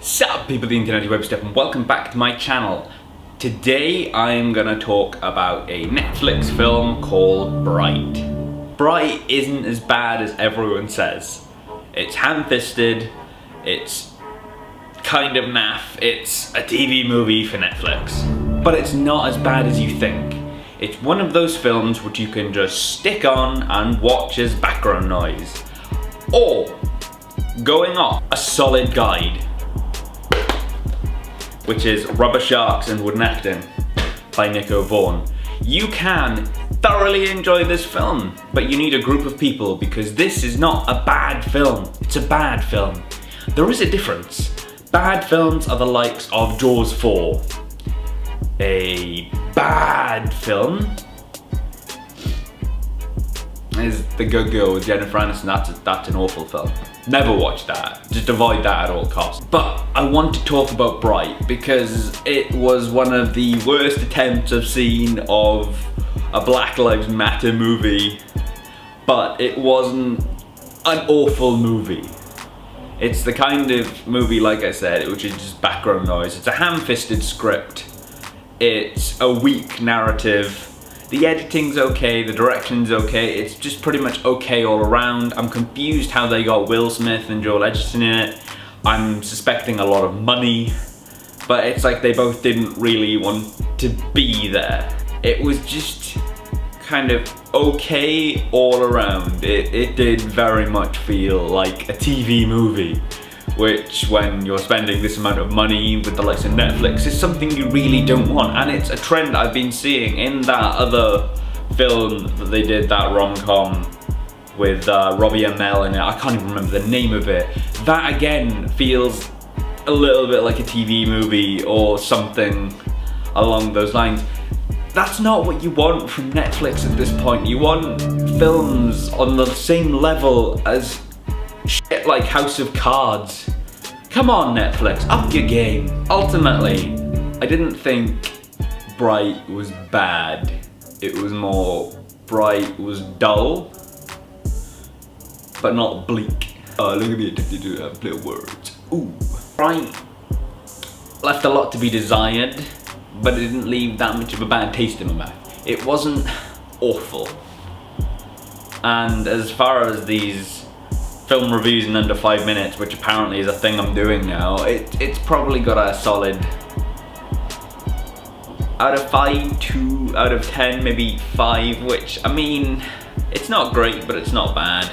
Sup people of the internet, web stuff, and welcome back to my channel. Today I'm gonna talk about a Netflix film called Bright. Bright isn't as bad as everyone says. It's ham-fisted, it's kind of naff, it's a TV movie for Netflix. But it's not as bad as you think. It's one of those films which you can just stick on and watch as background noise. Or, going off a solid guide, which is Rubber Sharks and Wooden Acting by Nico Vaughan. You can thoroughly enjoy this film, but you need a group of people because this is not a bad film, it's a bad film. There is a difference. Bad films are the likes of Jaws 4. A bad film is The Good Girl with Jennifer Aniston. That's an awful film. Never watch that. Just avoid that at all costs. But I want to talk about Bright because it was one of the worst attempts I've seen of a Black Lives Matter movie, but it wasn't an awful movie. It's the kind of movie, like I said, which is just background noise. It's a ham-fisted script. It's a weak narrative. The editing's okay, the direction's okay, it's just pretty much okay all around. I'm confused how they got Will Smith and Joel Edgerton in it. I'm suspecting a lot of money, but it's like they both didn't really want to be there. It was just kind of okay all around. It did very much feel like a TV movie, which when you're spending this amount of money with the likes of Netflix is something you really don't want. And it's a trend I've been seeing in that other film that they did, that rom-com with Robbie and Mel in it. I can't even remember the name of it. That again feels a little bit like a TV movie or something along those lines. That's not what you want from Netflix at this point. You want films on the same level as shit like House of Cards. Come on Netflix, up your game. Ultimately, I didn't think Bright was bad. It was more, Bright was dull, but not bleak. Oh, look at me attempting to have little words. Ooh. Bright left a lot to be desired, but it didn't leave that much of a bad taste in my mouth. It wasn't awful. And as far as these film reviews in under 5 minutes, which apparently is a thing I'm doing now, it's probably got a solid out of 5, 2 out of 10, maybe 5, which, I mean, it's not great, but it's not bad.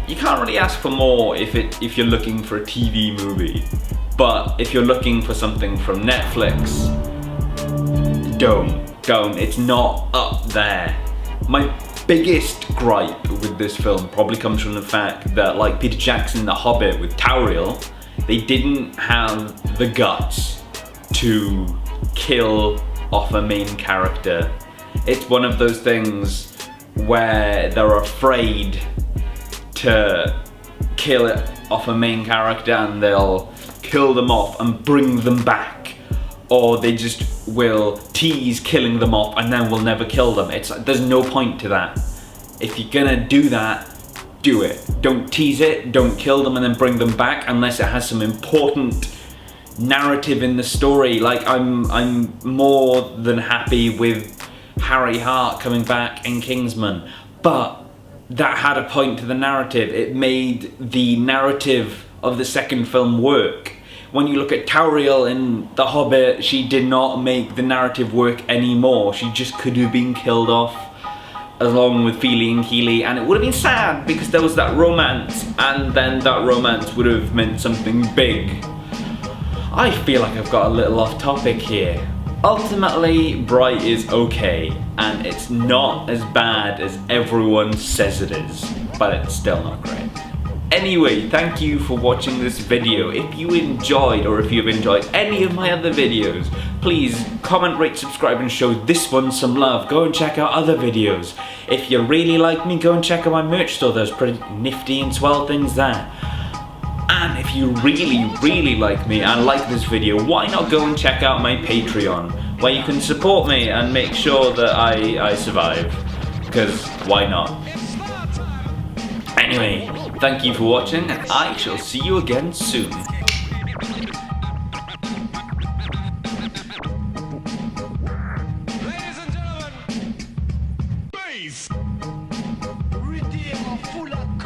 You can't really ask for more if you're looking for a TV movie, but if you're looking for something from Netflix, don't. It's not up there. My biggest gripe with this film probably comes from the fact that, like Peter Jackson in The Hobbit with Tauriel, they didn't have the guts to kill off a main character. It's one of those things where they're afraid to kill it off a main character and they'll kill them off and bring them back, or they just will tease killing them off and then we'll never kill them. There's no point to that. If you're gonna do that, do it. Don't tease it, don't kill them and then bring them back unless it has some important narrative in the story. Like I'm more than happy with Harry Hart coming back in Kingsman, but that had a point to the narrative. It made the narrative of the second film work. When you look at Tauriel in The Hobbit, she did not make the narrative work anymore. She just could have been killed off along with Feely and Keely, and it would have been sad because there was that romance, and then that romance would have meant something big. I feel like I've got a little off topic here. Ultimately, Bright is okay, and it's not as bad as everyone says it is, but it's still not great. Anyway, thank you for watching this video. If you enjoyed, or if you've enjoyed any of my other videos, please comment, rate, subscribe, and show this one some love. Go and check out other videos. If you really like me, go and check out my merch store. There's pretty nifty and swell things there. And if you really like me and like this video, why not go and check out my Patreon, where you can support me and make sure that I survive. Because why not? Anyway, Thank you for watching, and I shall see you again soon. Ladies and gentlemen, bass. Redeem full of